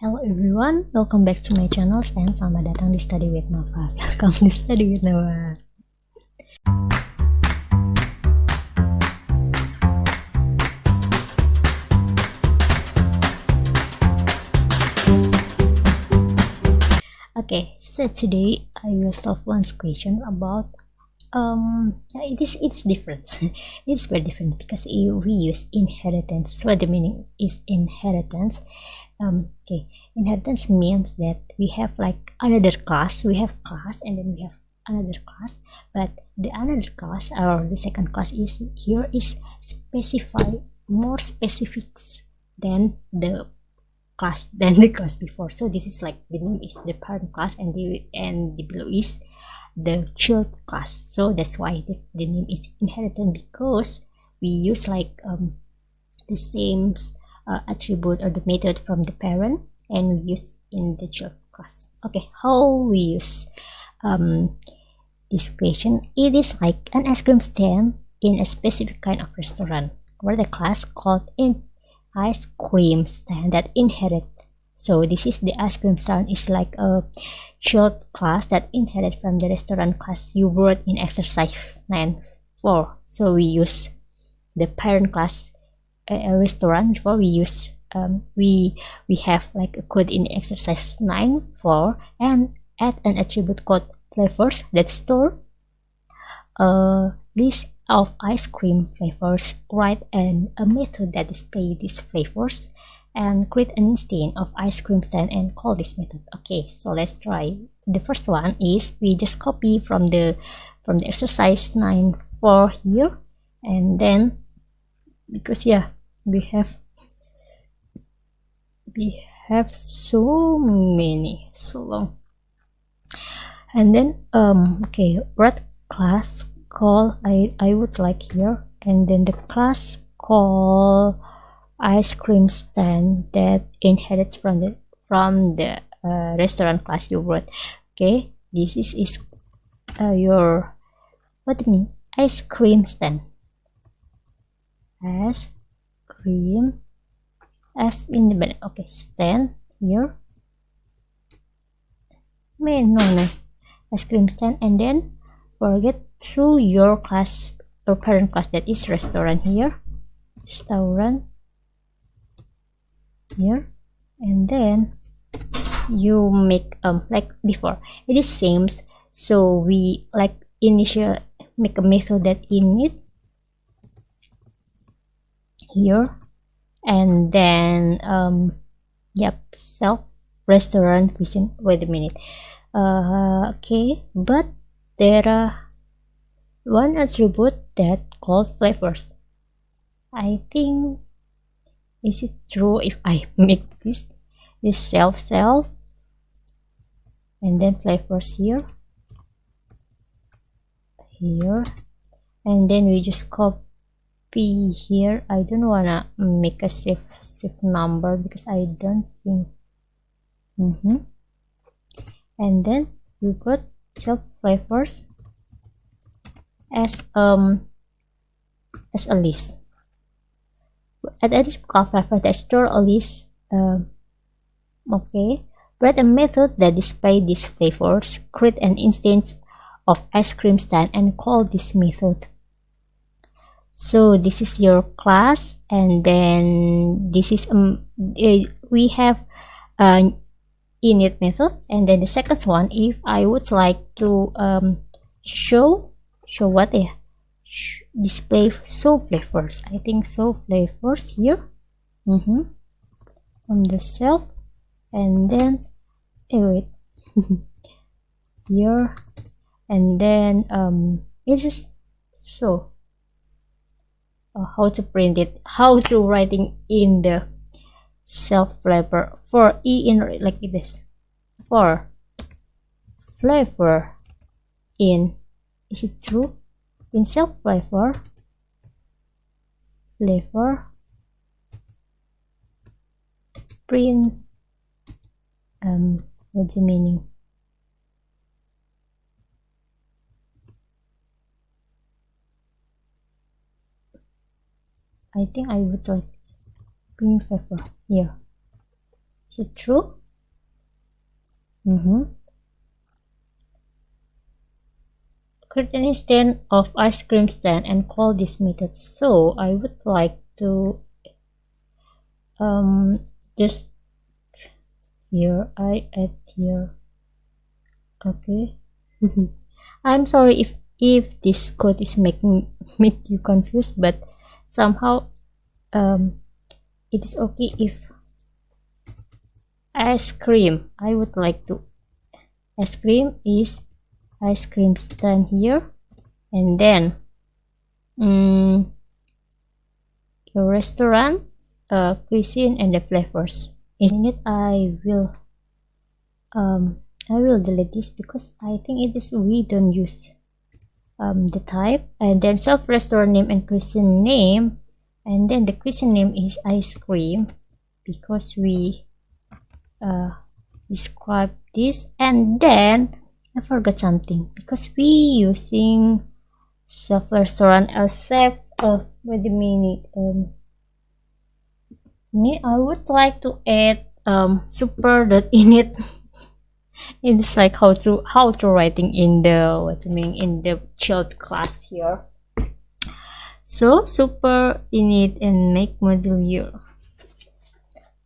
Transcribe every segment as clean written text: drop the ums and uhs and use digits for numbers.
Hello everyone, welcome back to my channel and selamat datang di Study with Nova. Welcome to Study with Nova. Okay, so today I will solve one question about it is different. It's very different because we use inheritance. What the meaning is inheritance? Okay, inheritance means that we have like another class. We have class and then we have another class, but the another class or the second class is here is specify more specifics than the class before. So this is like the name is the parent class and the below is the child class. So that's why the name is inheritance, because we use like the same attribute or the method from the parent and we use in the child class. Okay, how we use this question? It is like an ice cream stand in a specific kind of restaurant where the class called in ice cream stand that inherit. So this is the ice cream stand is like a child class that inherit from the restaurant class you wrote in exercise 9.4. So we use the parent class a restaurant before we use we have like a code in exercise 9.4 and add an attribute called flavors that store a list of ice cream flavors, write a method that display these flavors, and create an instance of ice cream stand and call this method. Okay, so let's try. The first one is we just copy from the exercise 9.4 here, and then because yeah we have so many, so long, and then okay, write class call I would like here, and then the class call ice cream stand that inherits from the restaurant class you wrote. Okay, this is your what do you mean ice cream stand, ice cream as independent. Okay, stand here, no ice cream stand, and then forget through your class or parent class that is restaurant here, restaurant here, and then you make like before it is same. So we like initial make a method that init here, and then yep, self restaurant question. Wait a minute, okay, but there are one attribute that calls flavors. I think, is it true if I make this self and then flavors here, and then we just copy here. I don't wanna make a safe number because I don't think and then we got self flavors as a list. At this call flavor that store a list. Okay, write a method that display these flavors, create an instance of ice cream stand and call this method. So this is your class, and then this is we have an init method, and then the second one, if I would like to show what display show flavors. I think show flavors here from the self, and then wait here, and then this is so how to print it, how to writing in the self flavor for in like this, for flavor in, is it true, in self flavor print what's the meaning? I think I would like print flavor here. Is it true? Create an instance of ice cream stand and call this method. So I would like to just here I add here. Okay. I'm sorry if this code is make you confused, but somehow it is okay if ice cream, I would like to ice cream is ice cream stand here, and then your restaurant cuisine and the flavors. In a minute I will delete this because I think it is we don't use the type, and then self restaurant name and cuisine name, and then the cuisine name is ice cream because we describe this. And then I forgot something because we using self restaurant as self wait a minute, I would like to add super dot init. It's like how to writing in the in the child class here. So super init and make module year.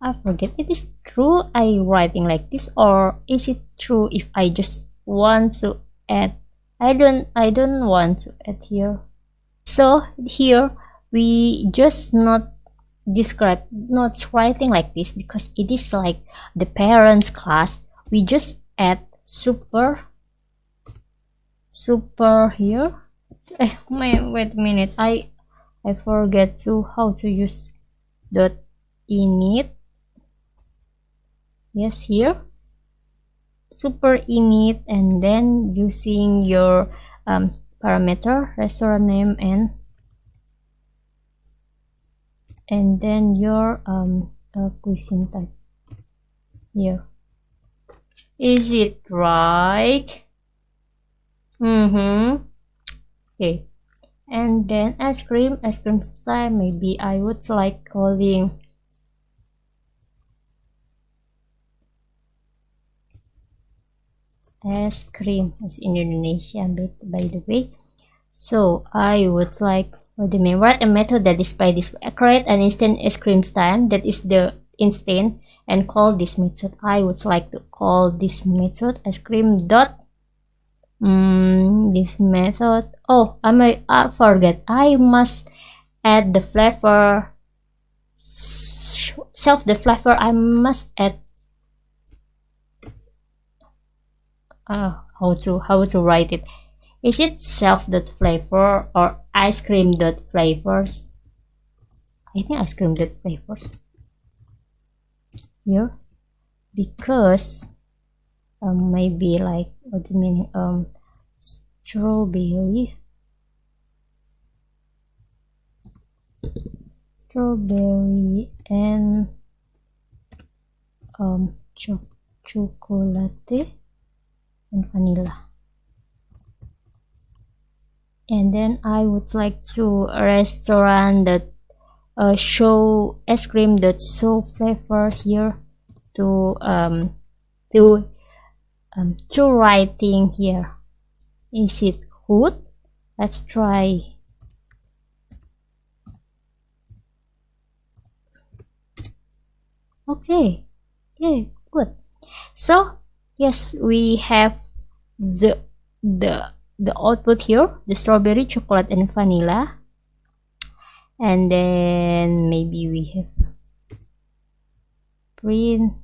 I forget it is true I writing like this, or is it true if I just want to add? I don't want to add here. So here we just not describe, not writing like this because it is like the parents class. We just add super here. Wait a minute, I forget how to use dot init. Yes, here super init, and then using your parameter restaurant name and then your cuisine type here. Is it right? Okay, and then ice cream style, maybe I would like calling ice cream as in Indonesia, by the way. So I would like, write a method that display this. Create an instant ice cream stand, that is the instant, and call this method. I would like to call this method ice cream dot this method. Oh, I forget, I must add the flavor the flavor. I must add how to write it. Is it self dot flavor or ice cream dot flavors? I think ice cream dot flavors here, because maybe like strawberry and chocolate and vanilla. And then I would like to restaurant that show ice cream that show flavor here to writing here. Is it good? Let's try. Okay, good. So yes, we have the output here, the strawberry, chocolate and vanilla, and then maybe we have print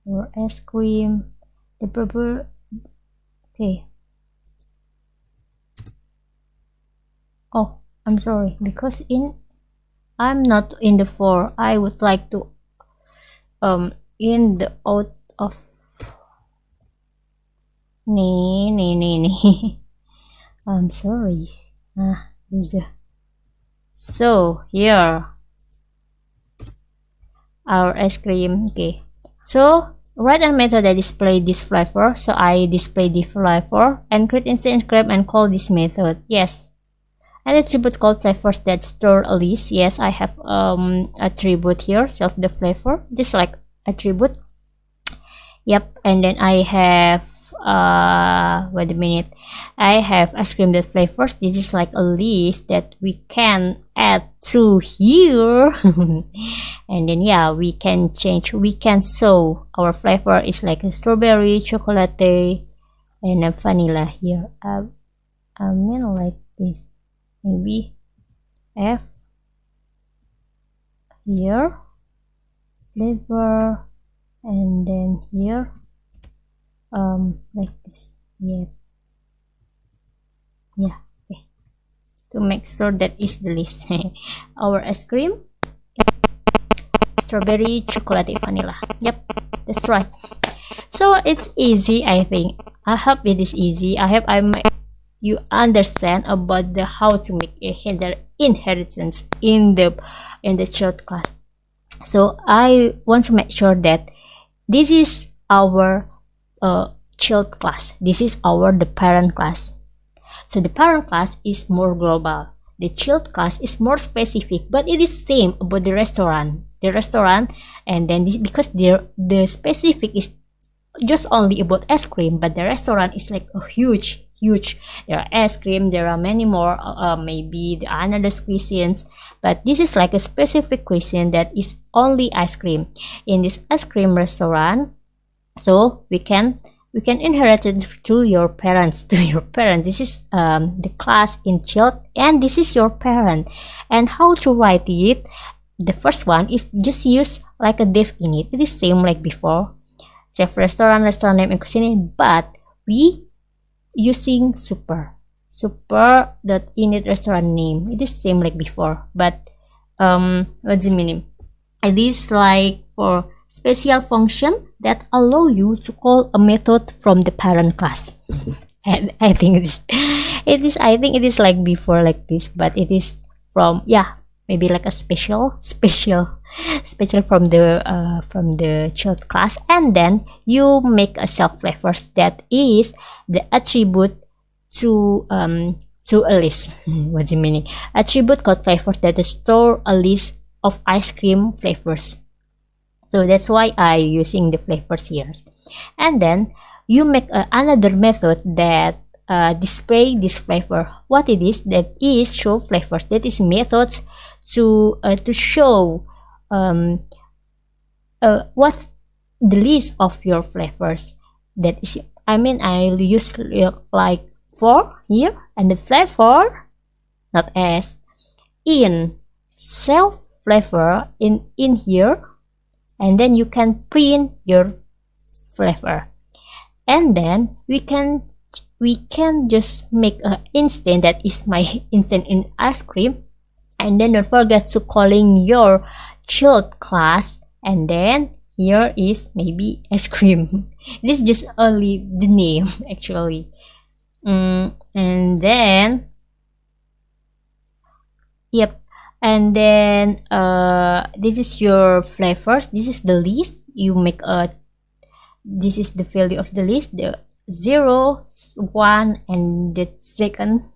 or ice cream, the purple. Okay. Oh, I'm sorry, because I'm not in the for. I would like to in the out of I'm sorry. So here our ice cream. Okay, so write a method that display this flavor. So I display the flavor and create instance grab and call this method. Yes. An attribute called flavors that store a list. Yes, I have attribute here, self the flavor, just like attribute. Yep. And then I have wait a minute, I have ice cream that flavors. This is like a list that we can add to here. And then yeah, we can change, we can show our flavor is like a strawberry, chocolate, and a vanilla here. I mean like this, maybe F here flavor, and then here like this. Yeah, okay, to make sure that is the list. Our ice cream, strawberry, chocolate, vanilla. Yep, that's right. So it's easy. I think, I hope it is easy. I hope you understand about the how to make a inheritance in the child class. So I want to make sure that this is our child class, this is the parent class. So the parent class is more global, the child class is more specific, but it is same about the restaurant, and then this, because the specific is just only about ice cream, but the restaurant is like a huge. There are ice cream, there are many more, maybe the another cuisines, but this is like a specific cuisine that is only ice cream in this ice cream restaurant. So we can inherit it through your parents, This is the class in child, and this is your parent. And how to write it? The first one, if just use like a div init, it is same like before, save restaurant name and cuisine, but we using super dot init restaurant name. It is same like before, but what's the meaning? It is like for special function that allow you to call a method from the parent class. And I think it is like before like this, but it is from, yeah, maybe like a special from the child class. And then you make a self flavors that is the attribute to a list. What's the meaning? Attribute called flavors that store a list of ice cream flavors. So that's why I using the flavors here. And then you make another method that display this flavor. What it is? That is show flavors. That is methods to show what's the list of your flavors. That is, I mean, I'll use like for here, and the flavor, not as, in self flavor in here, and then you can print your flavor. And then we can just make an instance that is my instance in ice cream, and then don't forget to calling your child class, and then here is maybe ice cream. This is just only the name actually. And then yep, and then this is your flavors. This is the list. You make a, this is the value of the list, the 0, 1, and the second.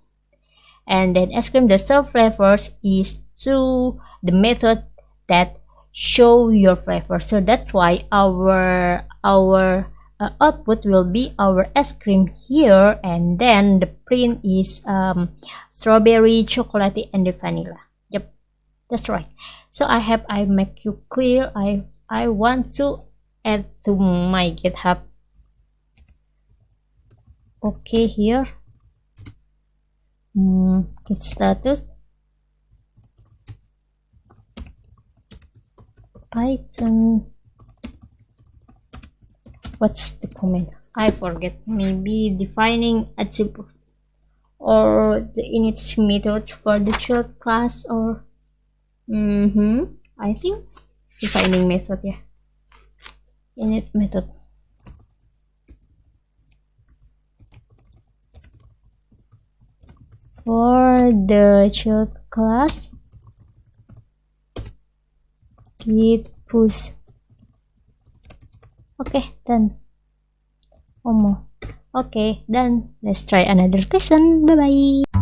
And then ice cream, the self flavors is to the method that show your flavor. So that's why our output will be our ice cream here, and then the print is strawberry, chocolate, and the vanilla. Yep, that's right. So I make you clear. I want to add to my GitHub. Okay, here git status Python. What's the comment? I forget. Maybe defining attribute or the init method for the child class, or I think defining method, yeah, init method. For the child class, git push Okay, done. One more. Okay, done. Let's try another question. Bye bye.